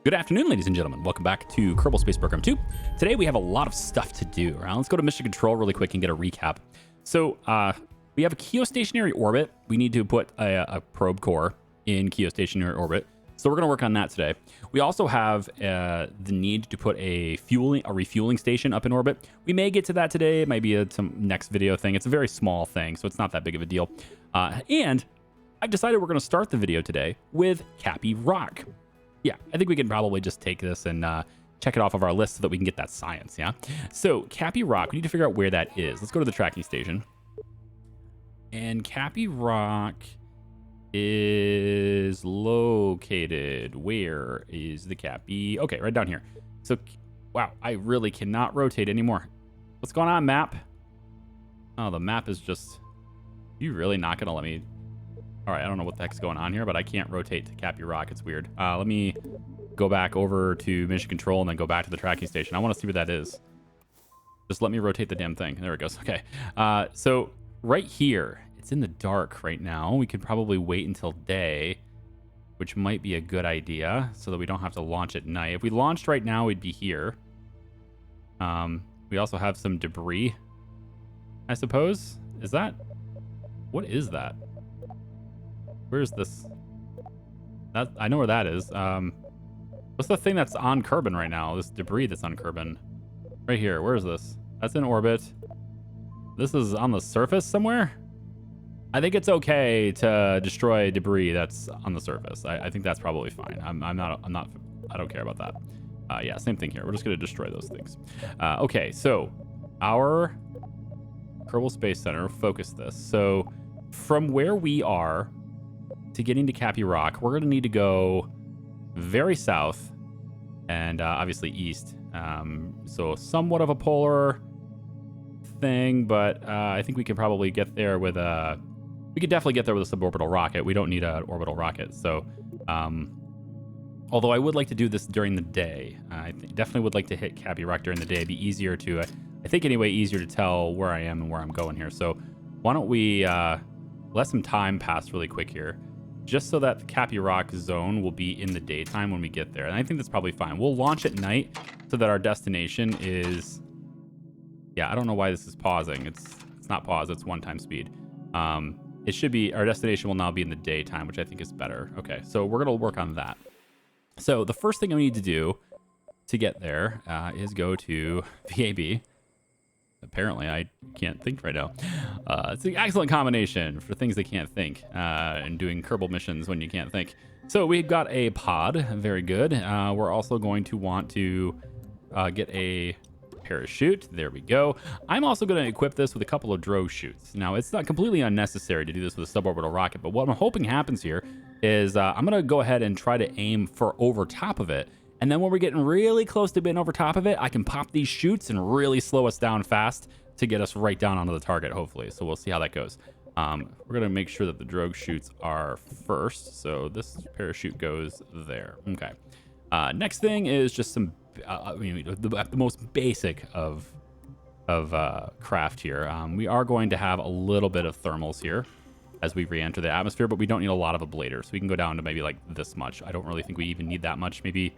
Good afternoon, ladies and gentlemen. Welcome back to Kerbal Space Program 2. Today we have a lot of stuff to do. Right? Let's go to mission control really quick and get a recap. So we have a geostationary orbit. We need to put a probe core in geostationary orbit. So we're going to work on that today. We also have the need to put a refueling station up in orbit. We may get to that today. It might be some next video thing. It's a very small thing, so it's not that big of a deal. And I've decided we're going to start the video today with Cappy Rock. Yeah, I think we can probably just take this and check it off of our list so that we can get that science, yeah? So, Cappy Rock, we need to figure out where that is. Let's go to the tracking station. And Cappy Rock is located. Where is the Cappy? Okay, right down here. So, wow, I really cannot rotate anymore. What's going on, map? Oh, the map is just... You really not going to let me... All right, I don't know what the heck's going on here, but I can't rotate to Cappy Rock. It's weird. Let me go back over to mission control and then go back to the tracking station. I want to see where that is. Just let me rotate the damn thing. There it goes. Okay. So right here, it's in the dark right now. We could probably wait until day, which might be a good idea so that we don't have to launch at night. If we launched right now, we'd be here. We also have some debris, I suppose. Is that... What is that? Where's this? That I know where that is. What's the thing that's on Kerbin right now? This debris that's on Kerbin. Right here. Where is this? That's in orbit. This is on the surface somewhere? I think it's okay to destroy debris that's on the surface. I think that's probably fine. I don't care about that. Yeah, same thing here. We're just gonna destroy those things. Okay, so our Kerbal Space Center, focus this. So from where we are to getting to Cappy Rock, we're going to need to go very south and obviously east. So somewhat of a polar thing, but I think we can probably get there with a... We could definitely get there with a suborbital rocket. We don't need an orbital rocket. So although I would like to do this during the day, I definitely would like to hit Cappy Rock during the day. It'd be easier to, I think anyway, easier to tell where I am and where I'm going here. So why don't we let some time pass really quick here, just so that the Cappy Rock zone will be in the daytime when we get there. And I think that's probably fine. We'll launch at night so that our destination is... Yeah, I don't know why this is pausing. It's not pause, it's one-time speed. It should be... Our destination will now be in the daytime, which I think is better. Okay, so we're going to work on that. So the first thing we need to do to get there is go to VAB. Apparently, I can't think right now. It's an excellent combination for things that can't think and doing Kerbal missions when you can't think. So we've got a pod. Very good. We're also going to want to get a parachute. There we go. I'm also going to equip this with a couple of drogue chutes. Now, it's not completely unnecessary to do this with a suborbital rocket, but what I'm hoping happens here is I'm going to go ahead and try to aim for over top of it. And then when we're getting really close to being over top of it, I can pop these chutes and really slow us down fast to get us right down onto the target, hopefully. So we'll see how that goes. We're going to make sure that the drogue chutes are first. So this parachute goes there. Okay. Next thing is just some, the most basic of craft here. We are going to have a little bit of thermals here as we re-enter the atmosphere, but we don't need a lot of ablators. So we can go down to maybe like this much. I don't really think we even need that much. Maybe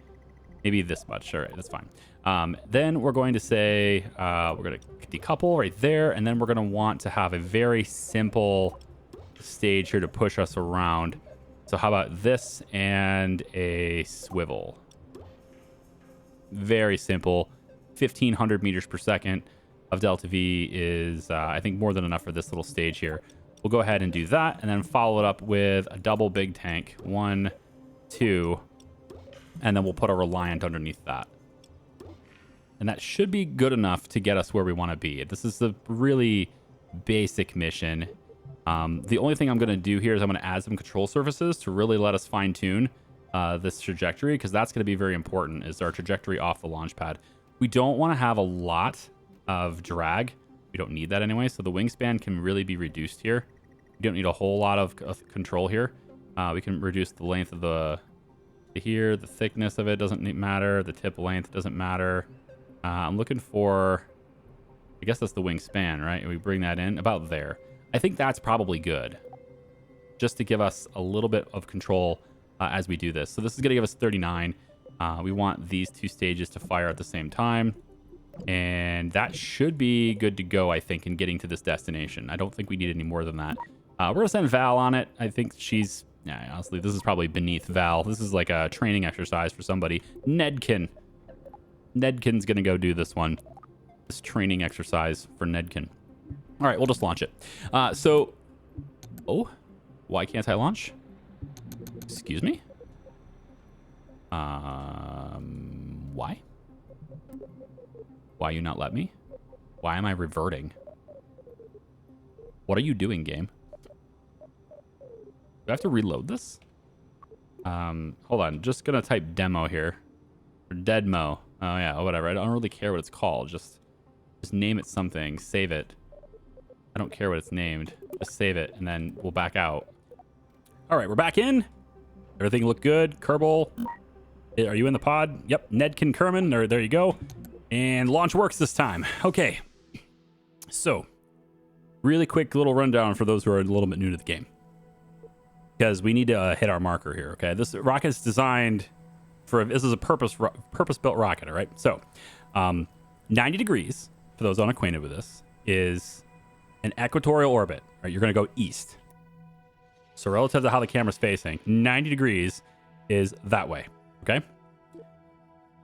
this much. All right, that's fine. Then we're going to say, we're going to decouple right there. And then we're going to want to have a very simple stage here to push us around. So how about this and a swivel? Very simple. 1,500 meters per second of delta V is, I think, more than enough for this little stage here. We'll go ahead and do that. And then follow it up with a double big tank. 1, 2... And then we'll put a Reliant underneath that. And that should be good enough to get us where we want to be. This is a really basic mission. The only thing I'm going to do here is I'm going to add some control surfaces to really let us fine-tune this trajectory, because that's going to be very important, is our trajectory off the launch pad. We don't want to have a lot of drag. We don't need that anyway, so the wingspan can really be reduced here. We don't need a whole lot of control here. We can reduce the length of the... Here, the thickness of it doesn't matter. The tip length doesn't matter. I'm looking for, I guess that's the wingspan, right? We bring that in about there. I think that's probably good, just to give us a little bit of control as we do this. So this is going to give us 39. We want these two stages to fire at the same time. And that should be good to go, I think, in getting to this destination. I don't think we need any more than that. We're going to send Val on it. I think she's... Yeah, honestly, this is probably beneath Val. This is like a training exercise for somebody. Nedkin. Nedkin's going to go do this one. This training exercise for Nedkin. All right, we'll just launch it. Oh, why can't I launch? Excuse me? Why? Why you not let me? Why am I reverting? What are you doing, game? Do I have to reload this? Hold on. Just gonna type demo here. Or deadmo. Oh yeah, whatever. I don't really care what it's called. Just name it something. Save it. I don't care what it's named. Just save it, and then we'll back out. All right, we're back in. Everything looked good. Kerbal, are you in the pod? Yep. Nedkin Kerman. There you go. And launch works this time. Okay. So, really quick little rundown for those who are a little bit new to the game. Because we need to hit our marker here, okay? This rocket is designed for... This is a purpose-built rocket, all right? So, 90 degrees, for those unacquainted with this, is an equatorial orbit, right? You're going to go east. So, relative to how the camera's facing, 90 degrees is that way, okay?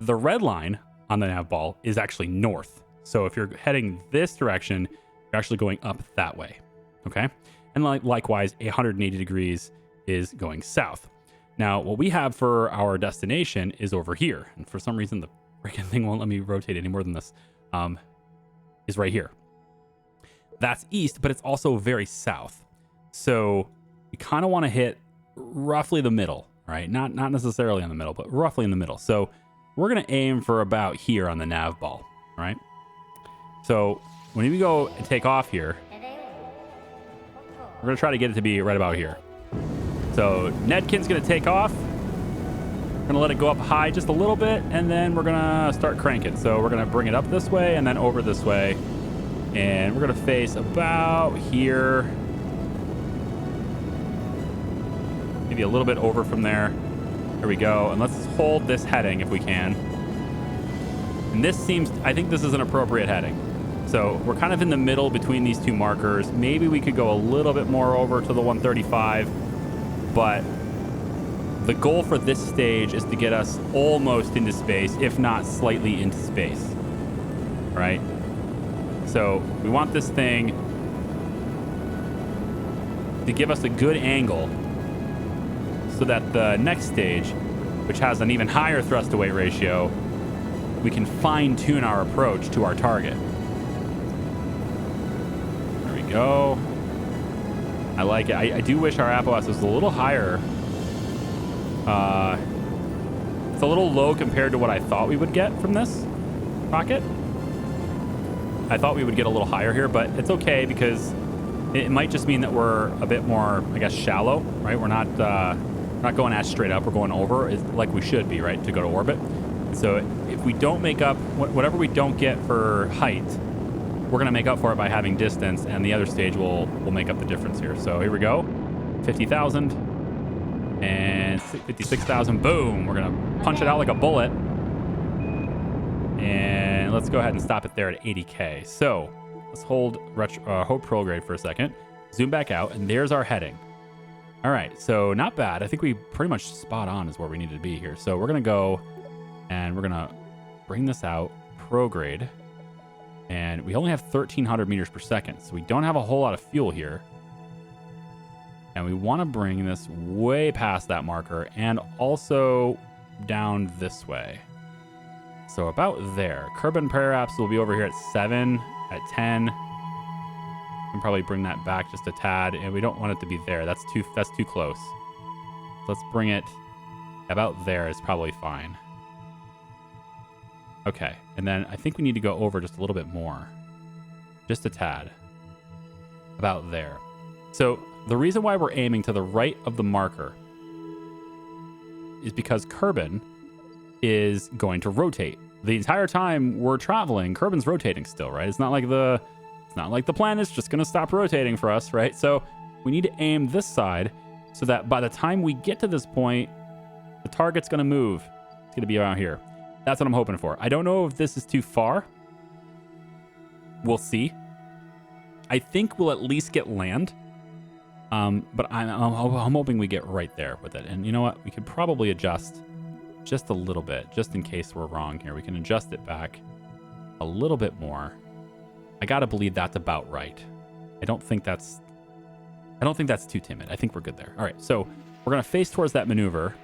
The red line on the nav ball is actually north. So, if you're heading this direction, you're actually going up that way, okay? And likewise, 180 degrees is going south. Now, what we have for our destination is over here. And for some reason, the freaking thing won't let me rotate any more than this, is right here. That's east, but it's also very south. So we kind of want to hit roughly the middle, right? Not necessarily in the middle, but roughly in the middle. So we're going to aim for about here on the nav ball, right? So when we go and take off here, we're going to try to get it to be right about here. So Nedkin's going to take off. We're going to let it go up high just a little bit, and then we're going to start cranking. So we're going to bring it up this way and then over this way. And we're going to face about here. Maybe a little bit over from there. There we go. And let's hold this heading if we can. And this seems, I think this is an appropriate heading. So we're kind of in the middle between these two markers. Maybe we could go a little bit more over to the 135, but the goal for this stage is to get us almost into space, if not slightly into space, right? So we want this thing to give us a good angle so that the next stage, which has an even higher thrust to weight ratio, we can fine tune our approach to our target. Go. I like it. I do wish our APOS was a little higher. It's a little low compared to what I thought we would get from this rocket. I thought we would get a little higher here, but it's okay because it might just mean that we're a bit more, I guess, shallow, right? We're not going as straight up. We're going over like we should be, right, to go to orbit. So if we don't make up whatever we don't get for height, we're going to make up for it by having distance, and the other stage will make up the difference here. So here we go. 50,000 and 56,000. Boom. We're going to punch it out like a bullet. And let's go ahead and stop it there at 80K. So let's hold prograde for a second. Zoom back out, and there's our heading. All right. So not bad. I think we pretty much spot on is where we needed to be here. So we're going to go and we're going to bring this out, prograde. And we only have 1,300 meters per second, so we don't have a whole lot of fuel here. And we want to bring this way past that marker and also down this way. So about there. Kerbal Paraps will be over here at 7, at 10. We can probably bring that back just a tad, and we don't want it to be there. That's too close. So let's bring it about there is probably fine. Okay, and then I think we need to go over just a little bit more. Just a tad. About there. So the reason why we're aiming to the right of the marker is because Kerbin is going to rotate. The entire time we're traveling, Kerbin's rotating still, right? It's not like the planet's just going to stop rotating for us, right? So we need to aim this side so that by the time we get to this point, the target's going to move. It's going to be around here. That's what I'm hoping for. I don't know if this is too far. We'll see. I think we'll at least get land. But I'm hoping we get right there with it. And you know what? We could probably adjust just a little bit, just in case we're wrong here. We can adjust it back a little bit more. I got to believe that's about right. I don't think that's too timid. I think we're good there. All right, so we're going to face towards that maneuver.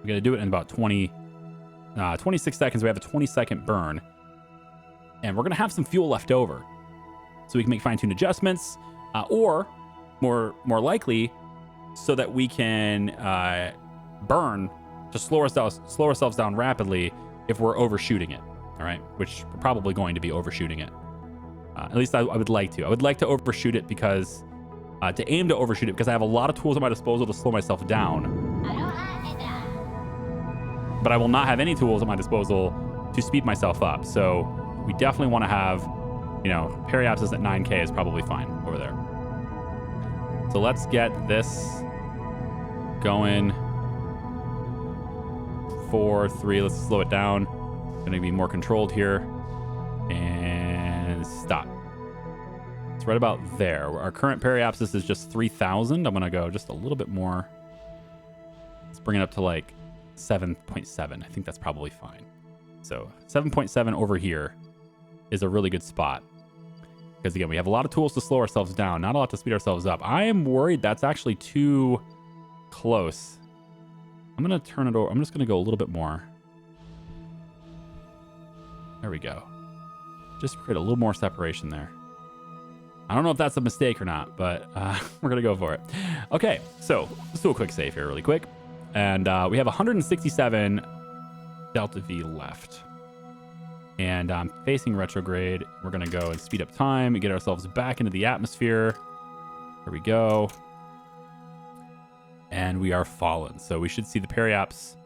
We're going to do it in about 26 seconds. We have a 20-second burn. And we're going to have some fuel left over. So we can make fine-tuned adjustments, or more likely, so that we can burn to slow ourselves down rapidly if we're overshooting it. All right, which we're probably going to be overshooting it. At least I would like to. I would like to overshoot it because to aim to overshoot it because I have a lot of tools at my disposal to slow myself down. But I will not have any tools at my disposal to speed myself up. So we definitely want to have, periapsis at 9K is probably fine over there. So let's get this going. 4, 3, let's slow it down. Gonna be more controlled here. And stop. It's right about there. Our current periapsis is just 3,000. I'm gonna go just a little bit more. Let's bring it up to like 7.7. I think that's probably fine. So 7.7 over here is a really good spot. Because again, we have a lot of tools to slow ourselves down, not a lot to speed ourselves up. I am worried that's actually too close. I'm going to turn it over. I'm just going to go a little bit more. There we go. Just create a little more separation there. I don't know if that's a mistake or not, but we're going to go for it. Okay, so let's do a quick save here really quick. And we have 167 Delta V left. And I'm facing retrograde. We're going to go and speed up time and get ourselves back into the atmosphere. There we go. And we are fallen. So we should see the periaps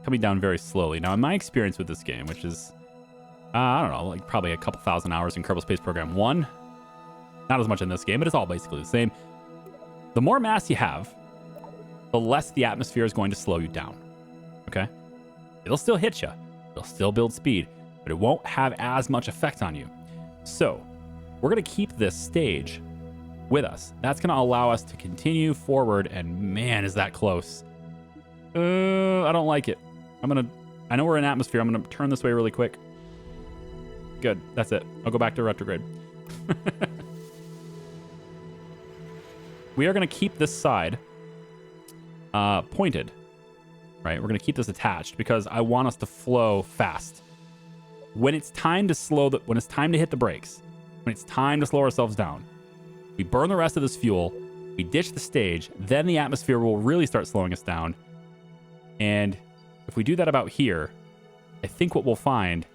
coming down very slowly. Now, in my experience with this game, which is, I don't know, like probably a couple thousand hours in Kerbal Space Program 1. Not as much in this game, but it's all basically the same. The more mass you have, the less the atmosphere is going to slow you down. Okay? It'll still hit you. It'll still build speed, but it won't have as much effect on you. So we're going to keep this stage with us. That's going to allow us to continue forward, and man, is that close. I don't like it. I know we're in atmosphere. I'm going to turn this way really quick. Good. That's it. I'll go back to retrograde. We are going to keep this side pointed, right? We're going to keep this attached because I want us to flow fast. When it's time to when it's time to hit the brakes, when it's time to slow ourselves down, we burn the rest of this fuel, we ditch the stage, then the atmosphere will really start slowing us down. And if we do that about here, I think what we'll find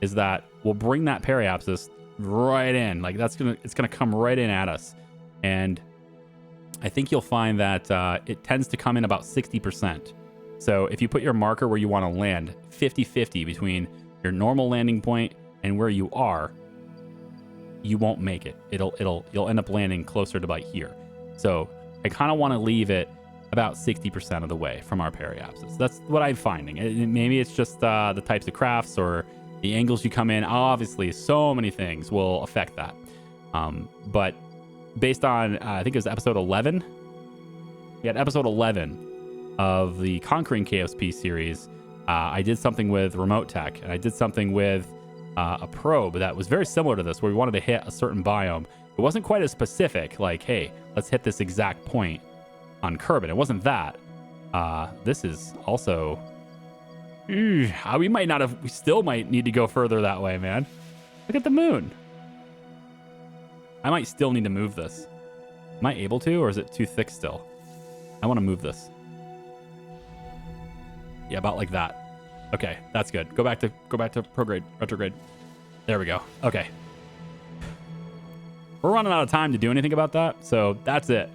is that we'll bring that periapsis right in. Like it's gonna come right in at us. And I think you'll find that it tends to come in about 60%. So if you put your marker where you want to land 50-50 between your normal landing point and where you are, you won't make it. You'll end up landing closer to like here. So I kind of want to leave it about 60% of the way from our periapsis. That's what I'm finding. Maybe it's just the types of crafts or the angles you come in. Obviously, so many things will affect that. But based on, I think it was episode 11. We had episode 11 of the Conquering KSP series. I did something with remote tech, and I did something with a probe that was very similar to this, where we wanted to hit a certain biome. It wasn't quite as specific, like, hey, let's hit this exact point on Kerbin. It wasn't that. This is also... we still might need to go further that way, man. Look at the moon. I might still need to move this. Am I able to, or is it too thick still? I want to move this. Yeah, about like that. Okay, that's good. Go back to retrograde. There we go. Okay. We're running out of time to do anything about that, so that's it.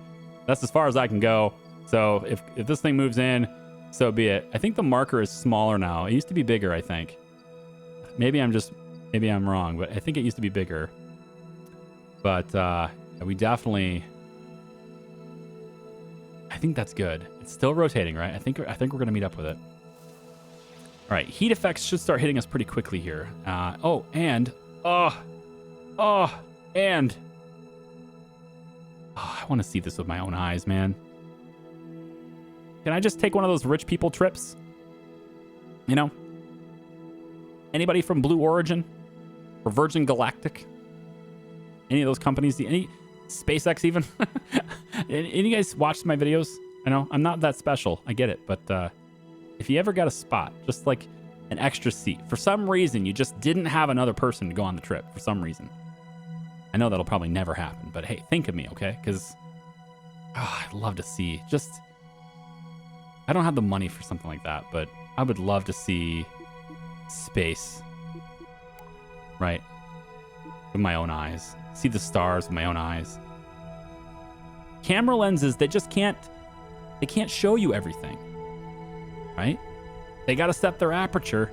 That's as far as I can go. So if this thing moves in, so be it. I think the marker is smaller now. It used to be bigger, I think. Maybe I'm wrong, but I think it used to be bigger. But we definitely I think that's good. It's still rotating, right? I think we're going to meet up with it. All right, heat effects should start hitting us pretty quickly here. And I want to see this with my own eyes, man. Can I just take one of those rich people trips? You know? Anybody from Blue Origin or Virgin Galactic? Any of those companies? Any SpaceX even? Any of you guys watched my videos? I know I'm not that special. I get it, but if you ever got a spot, just like an extra seat, for some reason you just didn't have another person to go on the trip for some reason. I know that'll probably never happen, but hey, think of me, okay? Because I'd love to see just. I don't have the money for something like that, but I would love to see space, right? With my own eyes. See the stars with my own eyes. Camera lenses, they can't show you everything, right? They got to set their aperture,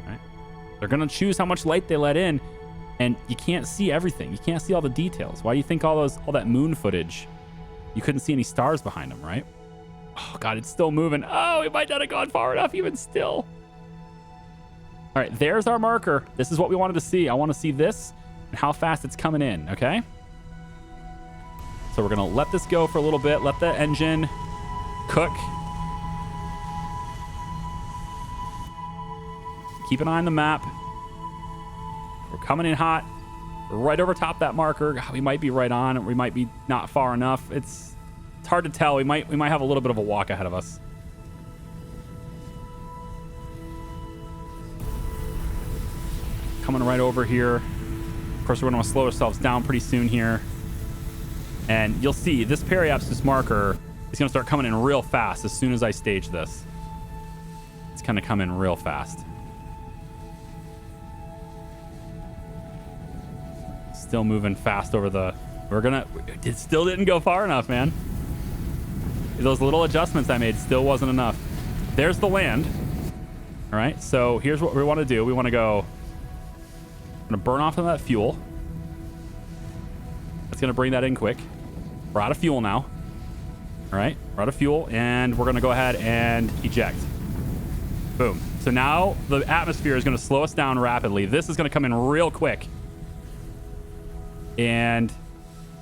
right? They're going to choose how much light they let in, and you can't see everything. You can't see all the details. Why do you think all that moon footage, you couldn't see any stars behind them, right? Oh, God, it's still moving. Oh, we might not have gone far enough even still. All right, there's our marker. This is what we wanted to see. I want to see this and how fast it's coming in, okay? So we're going to let this go for a little bit. Let the engine cook. Keep an eye on the map. We're coming in hot. We're right over top that marker. God, we might be right on, or we might be not far enough. It's hard to tell. We might have a little bit of a walk ahead of us. Coming right over here. Of course, we're going to slow ourselves down pretty soon here. And you'll see this periapsis marker is going to start coming in real fast as soon as I stage this. It's going to come in real fast. Still moving fast over the... It still didn't go far enough, man. Those little adjustments I made still wasn't enough. There's the land. All right, so here's what we want to do. We want to go... I'm going to burn off of that fuel. That's going to bring that in quick. We're out of fuel now. All right, we're out of fuel, and we're going to go ahead and eject. Boom. So now the atmosphere is going to slow us down rapidly. This is going to come in real quick. And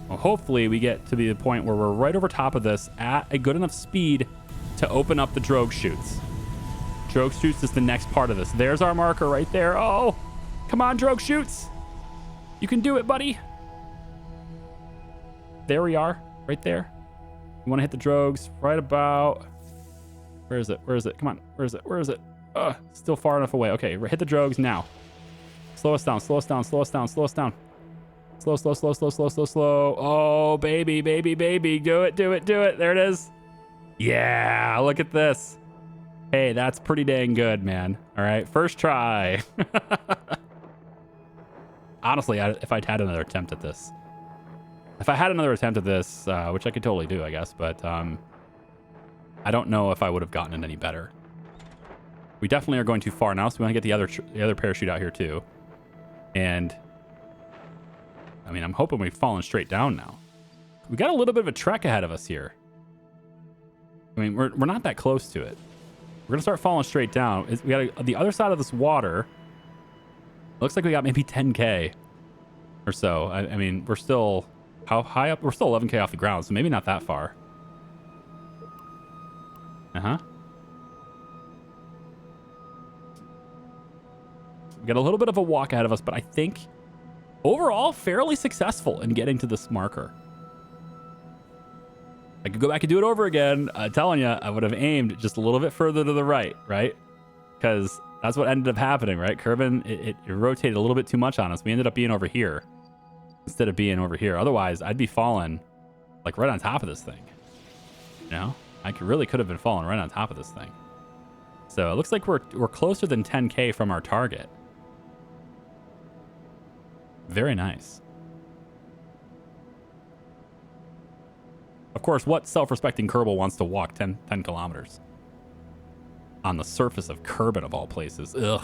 well, hopefully we get to be the point where we're right over top of this at a good enough speed to open up the drogue chutes. Drogue chutes is the next part of this. There's our marker right there. Oh, come on, drogue chutes. You can do it, buddy. There we are, right there. You want to hit the drogues right about... Where is it? Where is it? Come on. Where is it? Where is it? Still far enough away. Okay, hit the drogues now. Slow us down, slow us down, slow us down, slow us down. Slow, slow, slow, slow, slow, slow, slow. Oh, baby, baby, baby. Do it, do it, do it. There it is. Yeah, look at this. Hey, that's pretty dang good, man. All right, first try. Honestly, if I'd had another attempt at this. If I had another attempt at this, which I could totally do, I guess, but I don't know if I would have gotten it any better. We definitely are going too far now, so we want to get the other parachute out here too. And I mean, I'm hoping we've fallen straight down now. We got a little bit of a trek ahead of us here. I mean, we're not that close to it. We're gonna start falling straight down. We got the other side of this water. Looks like we got maybe 10K or so. I mean, we're still how high up? We're still 11K off the ground, so maybe not that far. We got a little bit of a walk ahead of us, but I think overall fairly successful in getting to this marker. I could go back and do it over again. I'm telling you, I would have aimed just a little bit further to the right? Because that's what ended up happening, right? Kerbin, it rotated a little bit too much on us. We ended up being over here instead of being over here. Otherwise, I'd be falling like right on top of this thing. You know, I really could have been falling right on top of this thing. So it looks like we're closer than 10K from our target. Very nice. Of course, what self-respecting Kerbal wants to walk 10 kilometers? On the surface of Kerbin, of all places. Ugh.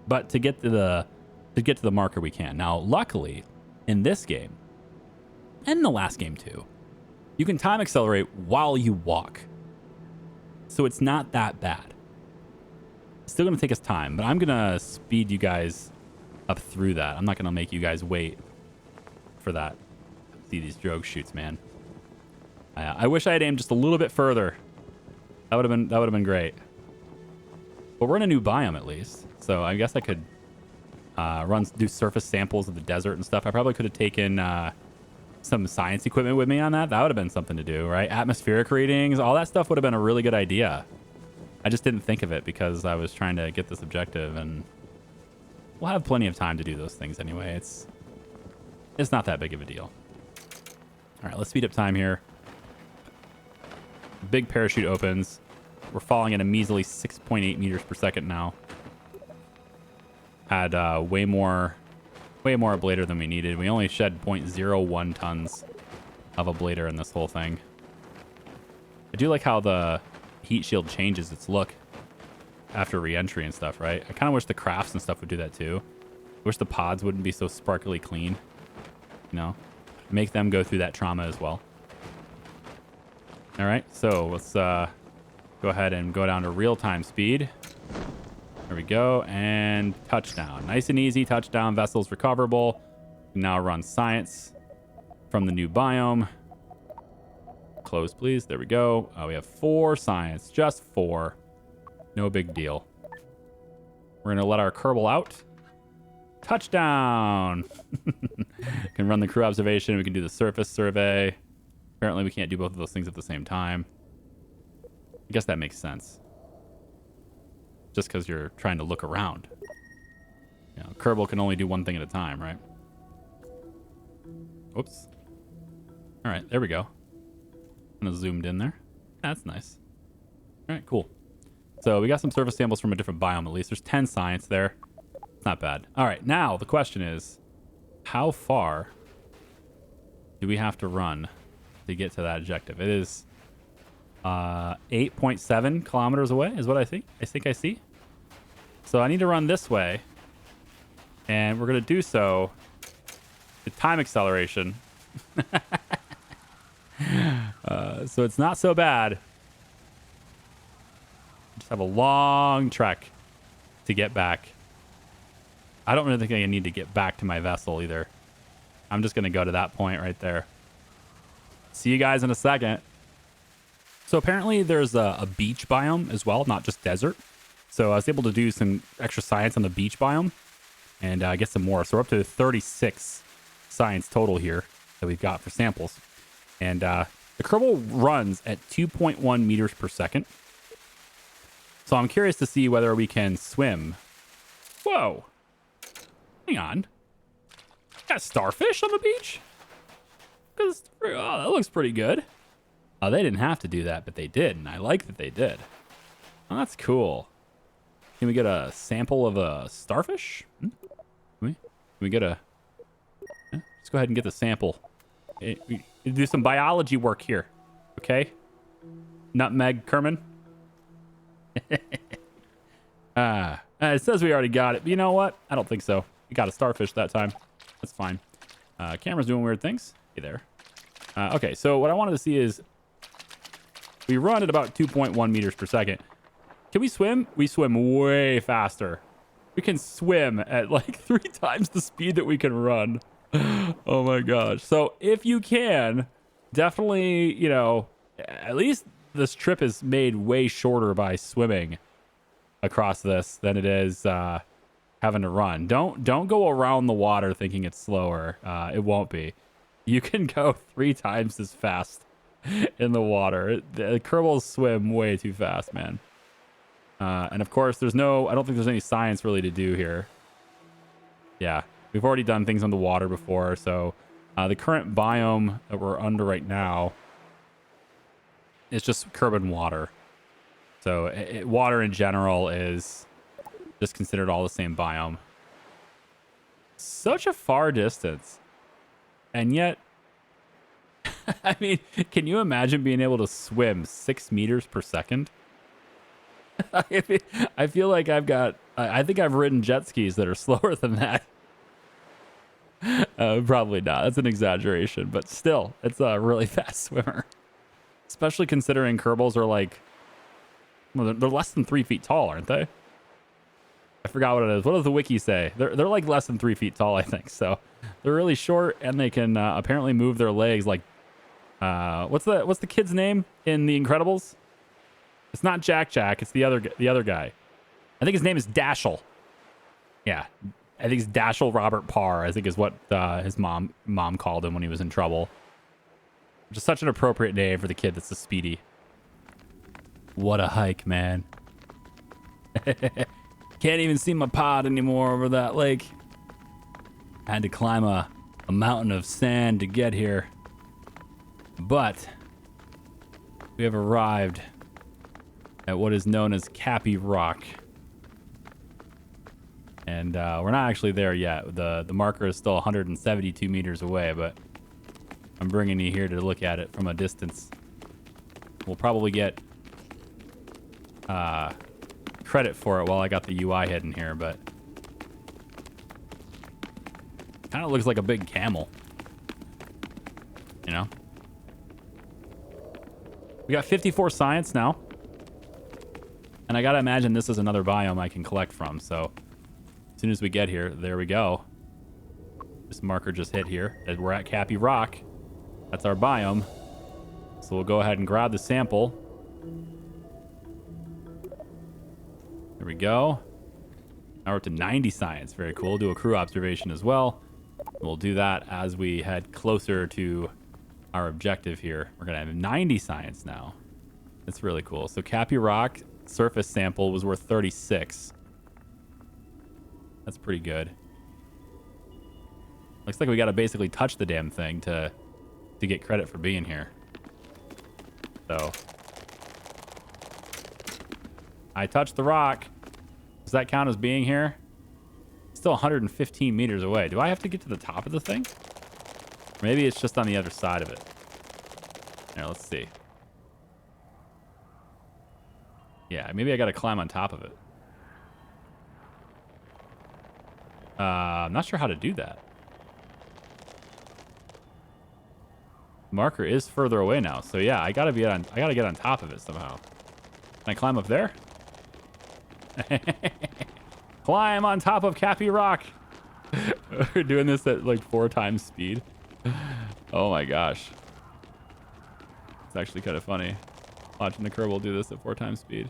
But to get to the marker we can. Now, luckily, in this game, and the last game too, You can time accelerate while you walk. So it's not that bad. It's still going to take us time, but I'm going to speed you guys up through that. I'm not going to make you guys wait for that. See these drogue shoots, man. I wish I had aimed just a little bit further. That would have been great. But we're in a new biome at least, so I guess I could do surface samples of the desert and stuff. I probably could have taken some science equipment with me on that. That would have been something to do, right? Atmospheric readings, all that stuff would have been a really good idea. I just didn't think of it because I was trying to get this objective, and we'll have plenty of time to do those things anyway. It's not that big of a deal. All right, let's speed up time here. Big parachute opens. We're falling at a measly 6.8 meters per second now. Had way more ablator than we needed. We only shed 0.01 tons of ablator in this whole thing. I do like how the heat shield changes its look after re-entry and stuff, right? I kind of wish the crafts and stuff would do that too. I wish the pods wouldn't be so sparkly clean. You know, make them go through that trauma as well. All right, so let's go ahead and go down to real-time speed. There we go, and touchdown. Nice and easy, touchdown, vessels recoverable. Now run science from the new biome. Close, please. There we go. We have 4 science, just 4. No big deal. We're gonna let our Kerbal out. Touchdown! Can run the crew observation. We can do the surface survey. Apparently we can't do both of those things at the same time. I guess that makes sense. Just because you're trying to look around. You know, Kerbal can only do one thing at a time, right? Oops. All right, there we go. Kind of zoomed in there. That's nice. All right, cool. So we got some surface samples from a different biome at least. There's 10 science there. Not bad. All right, now the question is, how far do we have to run to get to that objective? It is 8.7 kilometers away is what I think I see. So I need to run this way, and we're going to do so with time acceleration. So it's not so bad. Just have a long trek to get back. I don't really think I need to get back to my vessel either. I'm just going to go to that point right there. See you guys in a second. So apparently there's a beach biome as well, not just desert. So I was able to do some extra science on the beach biome and get some more. So we're up to 36 science total here that we've got for samples. And the Kerbal runs at 2.1 meters per second. So I'm curious to see whether we can swim. Whoa. Hang on. Got starfish on the beach? Oh, that looks pretty good. They didn't have to do that, but they did, and I like that they did. Oh, that's cool. Can we get a sample of a starfish? Can we get a... Let's go ahead and get the sample. We do some biology work here, okay? Nutmeg Kerman. It says we already got it, but you know what? I don't think so. We got a starfish that time. That's fine. Camera's doing weird things. Hey there. Okay, so what I wanted to see is we run at about 2.1 meters per second. Can we swim? We swim way faster. We can swim at like 3 times the speed that we can run. Oh my gosh. So if you can, definitely, you know, at least this trip is made way shorter by swimming across this than it is having to run. Don't go around the water thinking it's slower. It won't be. You can go 3 times as fast in the water. The Kerbals swim way too fast, man. And of course, I don't think there's any science really to do here. Yeah, we've already done things on the water before. So the current biome that we're under right now is just Kerbal water. So water in general is just considered all the same biome. Such a far distance. And yet, I mean, can you imagine being able to swim 6 meters per second? I feel like I think I've ridden jet skis that are slower than that. Probably not. That's an exaggeration, but still, it's a really fast swimmer. Especially considering Kerbals are like, well, they're less than 3 feet tall, aren't they? I forgot what it is. What does the wiki say? They're like less than 3 feet tall, I think. So they're really short, and they can apparently move their legs like. What's the kid's name in The Incredibles? It's not Jack. It's the other guy. I think his name is Dashiell. Yeah, I think it's Dashiell Robert Parr. I think is what his mom called him when he was in trouble. Just such an appropriate name for the kid that's a speedy. What a hike, man. Can't even see my pod anymore over that lake. I had to climb a mountain of sand to get here. But we have arrived at what is known as Cappy Rock. And we're not actually there yet. The marker is still 172 meters away, but I'm bringing you here to look at it from a distance. We'll probably get credit for it while I got the UI hidden here, but kind of looks like a big camel. You know? We got 54 science now. And I gotta imagine this is another biome I can collect from, so as soon as we get here, there we go. This marker just hit here. And we're at Cappy Rock. That's our biome. So we'll go ahead and grab the sample. There we go. Now we're up to 90 science. Very cool. Do a crew observation as well. We'll do that as we head closer to our objective here. We're going to have 90 science now. That's really cool. So Cappy Rock surface sample was worth 36. That's pretty good. Looks like we got to basically touch the damn thing to get credit for being here. So I touched the rock. Does that count as being here? It's still 115 meters away. Do I have to get to the top of the thing? Maybe it's just on the other side of it. Here, let's see. Yeah, maybe I got to climb on top of it. I'm not sure how to do that. Marker is further away now, so yeah, I gotta get on top of it somehow. Can I climb up there? Climb on top of Cappy Rock. We're doing this at like 4 times speed. Oh my gosh. It's actually kind of funny watching the Kerbal do this at 4 times speed.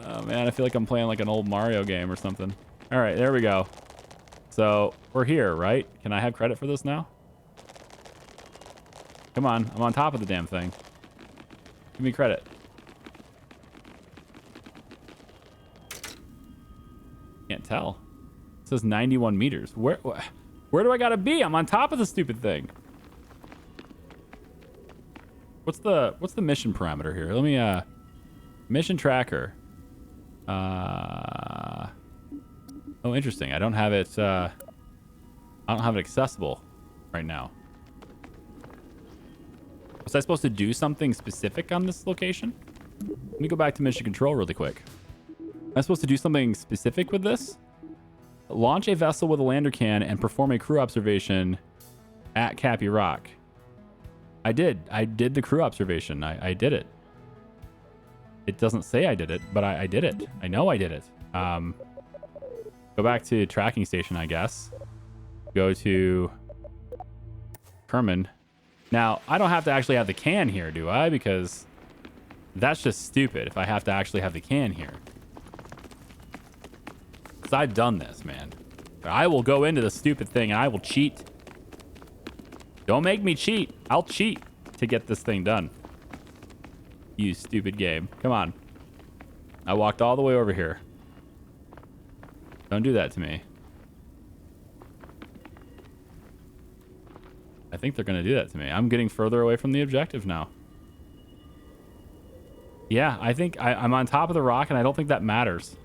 Oh man, I feel like I'm playing like an old Mario game or something. All right, there we go. So we're here, right? Can I have credit for this now? Come on, I'm on top of the damn thing. Give me credit. Can't tell. It says 91 meters. Where do I gotta be? I'm on top of the stupid thing. What's the mission parameter here? Let me mission tracker. Oh, interesting. I don't have it accessible right now. Was I supposed to do something specific on this location? Let me go back to mission control really quick. Am I supposed to do something specific with this? Launch a vessel with a lander can and perform a crew observation at Cappy Rock. I did the crew observation. I did it. It doesn't say I did it, but I did it. I know I did it. Go back to tracking station, I guess. Go to Kerman. Now, I don't have to actually have the can here, do I? Because that's just stupid if I have to actually have the can here. Because I've done this, man. I will go into the stupid thing and I will cheat. Don't make me cheat. I'll cheat to get this thing done. You stupid game. Come on. I walked all the way over here. Don't do that to me. I think they're going to do that to me. I'm getting further away from the objective now. Yeah, I think I'm on top of the rock, and I don't think that matters.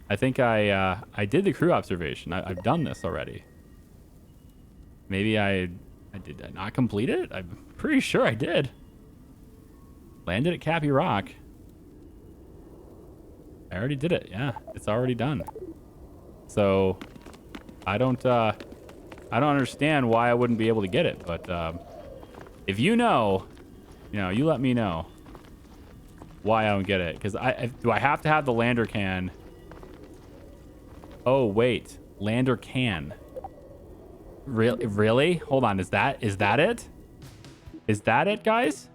I think I did the crew observation. I've done this already. Maybe I did not complete it? I'm pretty sure I did. Landed at Cappy Rock. I already did it. Yeah, it's already done. So I don't understand why I wouldn't be able to get it, but if you know, you let me know why I don't get it. Because do I have to have the lander can? Oh wait, lander can. Really? Hold on. Is that it? Is that it, guys?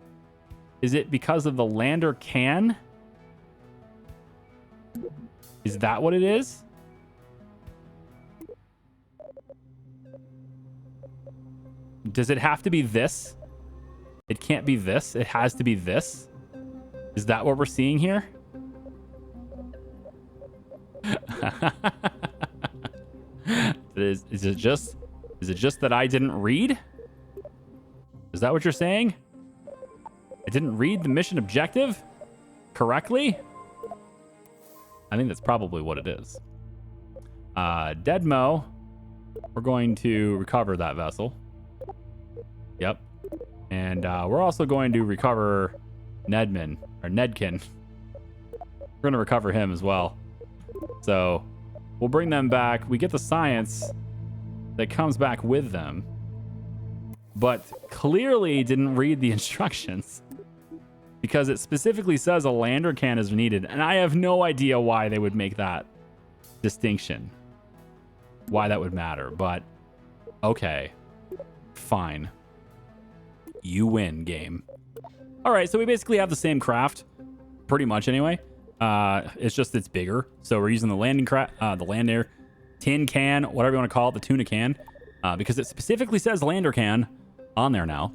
Is it because of the lander can? Is that what it is? Does it have to be this? It can't be this. It has to be this. Is that what we're seeing here? Is it just that I didn't read? Is that what you're saying? I didn't read the mission objective correctly? I think that's probably what it is. Deadmo. We're going to recover that vessel. Yep. And we're also going to recover Nedkin. We're going to recover him as well. So we'll bring them back. We get the science that comes back with them, but clearly didn't read the instructions because it specifically says a lander can is needed. And I have no idea why they would make that distinction, why that would matter, but okay, fine. You win, game. All right, so we basically have the same craft, pretty much anyway. It's just it's bigger. So we're using the lander tin can, whatever you want to call it, the tuna can, because it specifically says lander can on there now.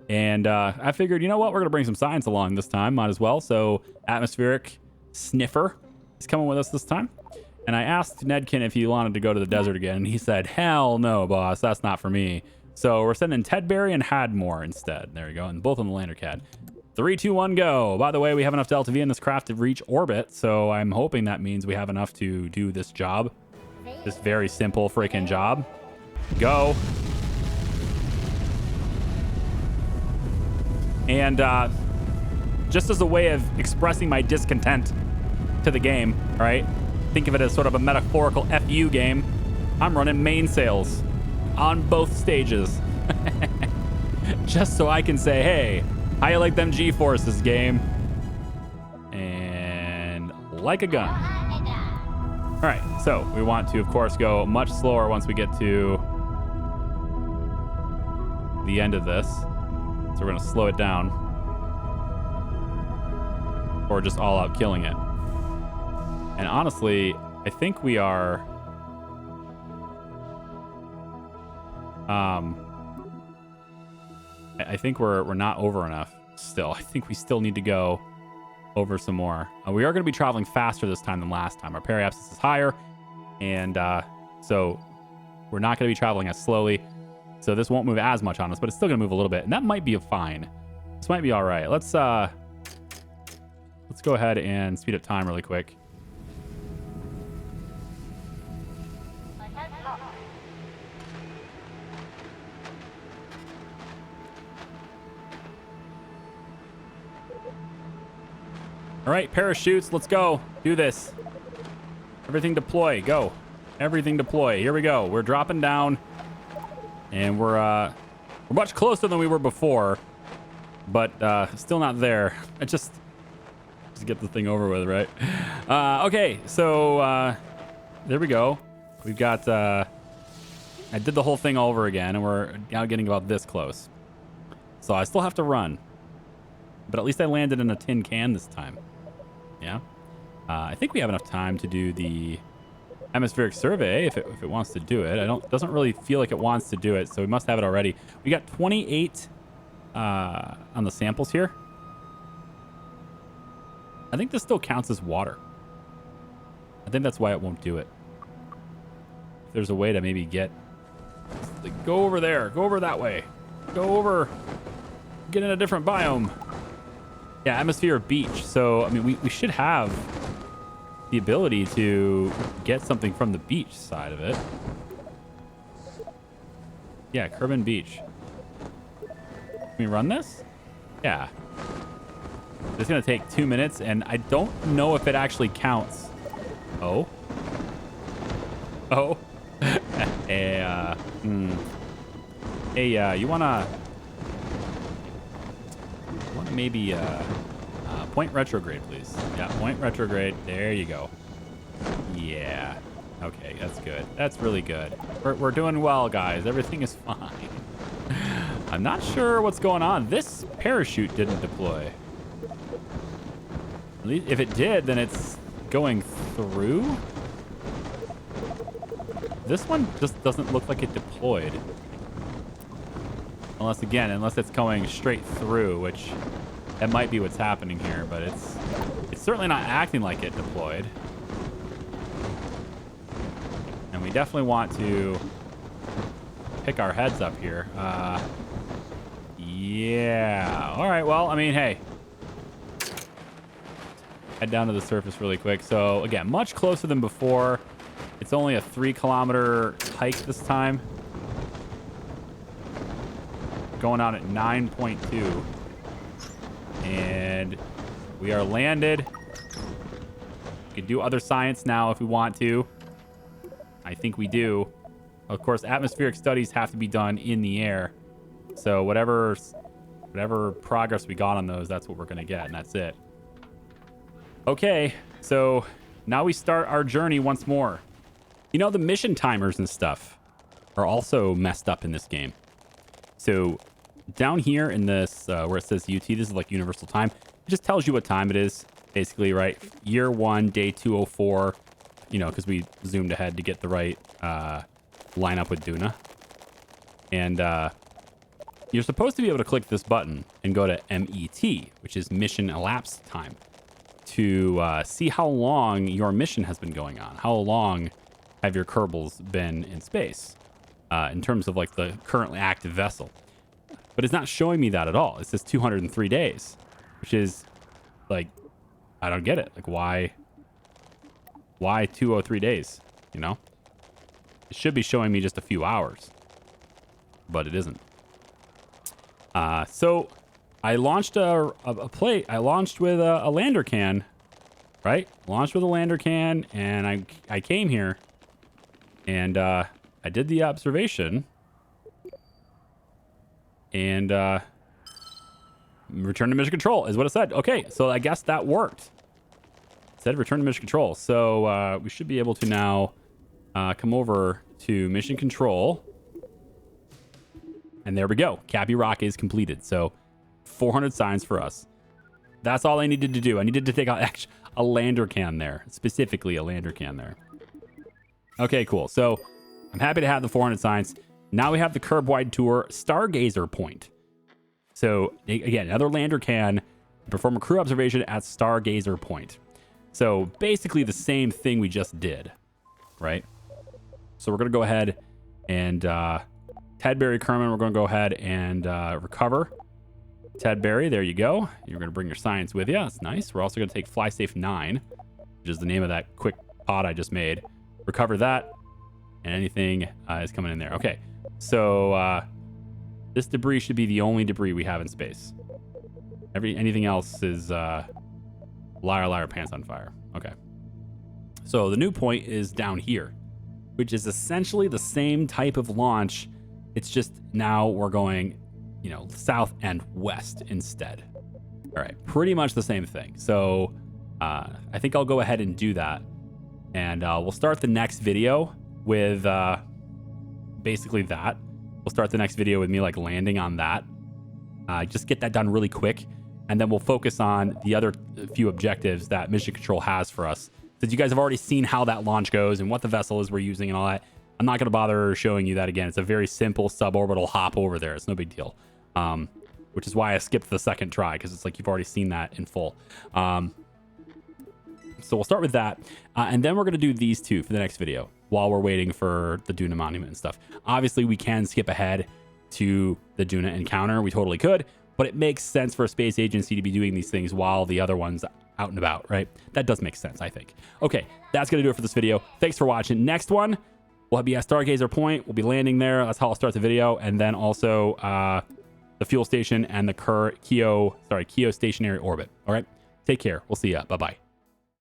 And I figured, you know what, we're gonna bring some science along this time, might as well. So atmospheric sniffer is coming with us this time. And I asked Nedkin if he wanted to go to the desert again, and he said, "Hell no, boss, that's not for me." So we're sending Tedberry and Hadmore instead. There you go, and both on the lander CAD. 3, 2, 1, go. By the way, we have enough Delta V in this craft to reach orbit, so I'm hoping that means we have enough to do this job. This very simple freaking job. Go. And just as a way of expressing my discontent to the game, right? Think of it as sort of a metaphorical FU game. I'm running mainsails on both stages. Just so I can say, hey, how you like them G-forces, game? And like a gun. All right, so we want to, of course, go much slower once we get to the end of this. So we're going to slow it down. Or just all out killing it. And honestly, I think we are... I think we're not over enough still. I think we still need to go over some more. We are going to be traveling faster this time than last time. Our periapsis is higher, and so we're not going to be traveling as slowly. So this won't move as much on us, but it's still going to move a little bit, and that might be fine. This might be all right. Let's go ahead and speed up time really quick. All right, parachutes, let's go. Do this. Everything deploy, go. Everything deploy. Here we go. We're dropping down, and we're much closer than we were before, but still not there. Just get the thing over with, right? Okay, so there we go. We've got. I did the whole thing all over again, and we're now getting about this close. So I still have to run, but at least I landed in a tin can this time. Yeah. I think we have enough time to do the atmospheric survey if it wants to do it. Doesn't really feel like it wants to do it, so we must have it already. We got 28 on the samples here. I think this still counts as water. I think that's why it won't do it. If there's a way to maybe get... Go over there. Go over that way. Go over. Get in a different biome. Yeah, atmosphere or beach. So, I mean, we should have the ability to get something from the beach side of it. Yeah, Kerbal Beach. Can we run this? Yeah. It's going to take 2 minutes, and I don't know if it actually counts. Oh. Oh. Hey, you wanna maybe point retrograde, please? Yeah, point retrograde. There you go. Yeah. Okay, that's good. That's really good. We're doing well, guys. Everything is fine. I'm not sure what's going on. This parachute didn't deploy. At least if it did, then it's going through. This one just doesn't look like it deployed. Unless it's going straight through, which that might be what's happening here, but it's certainly not acting like it deployed. And we definitely want to pick our heads up here. Yeah. All right, well, I mean, hey. Head down to the surface really quick. So, again, much closer than before. It's only a 3-kilometer hike this time. Going on at 9.2. And we are landed. We can do other science now if we want to. I think we do. Of course, atmospheric studies have to be done in the air. So whatever progress we got on those, that's what we're going to get, and that's it. Okay, so now we start our journey once more. You know, the mission timers and stuff are also messed up in this game. So down here in this, where it says UT, this is like universal time. It just tells you what time it is, basically, right? Year 1, day 204, you know, because we zoomed ahead to get the right lineup with Duna. And you're supposed to be able to click this button and go to MET, which is mission elapsed time, to see how long your mission has been going on. How long have your Kerbals been in space in terms of like the currently active vessel? But it's not showing me that at all. It says 203 days, which is like, I don't get it. Like, why 203 days? You know, it should be showing me just a few hours, but it isn't. So I launched a plate. I launched with a lander can, right? Launched with a lander can, and I came here, and I did the observation, and return to mission control is what it said. Okay, so I guess that worked. It said return to mission control. So we should be able to now come over to mission control. And there we go. Cappy Rock is completed. So 400 signs for us. That's all I needed to do. I needed to take out a lander can there. Specifically a lander can there. Okay, cool. So I'm happy to have the 400 signs. Now we have the curb-wide tour Stargazer point. So again, another lander can perform a crew observation at Stargazer point. So basically the same thing we just did, right? So we're going to go ahead and Tedberry Kerman, we're going to go ahead and recover. Tedberry, there you go. You're going to bring your science with you. That's nice. We're also going to take FlySafe 9, which is the name of that quick pod I just made. Recover that, and anything is coming in there. Okay, so this debris should be the only debris we have in space. Anything else is liar, liar, pants on fire. Okay. So the new point is down here, which is essentially the same type of launch. It's just now we're going, you know, south and west instead. All right, pretty much the same thing. So I think I'll go ahead and do that. And we'll start the next video with basically that. We'll start the next video with me like landing on that. Just get that done really quick. And then we'll focus on the other few objectives that Mission Control has for us. Since you guys have already seen how that launch goes and what the vessel is we're using and all that, I'm not going to bother showing you that again. It's a very simple suborbital hop over there. It's no big deal. Which is why I skipped the second try, because it's like you've already seen that in full. So we'll start with that. And then we're going to do these two for the next video while we're waiting for the Duna Monument and stuff. Obviously, we can skip ahead to the Duna Encounter. We totally could. But it makes sense for a space agency to be doing these things while the other one's out and about, right? That does make sense, I think. Okay, that's going to do it for this video. Thanks for watching. Next one, we'll be at Stargazer Point. We'll be landing there. That's how I'll start the video. And then also the fuel station and the Keo stationary orbit. All right, take care. We'll see ya. Bye-bye.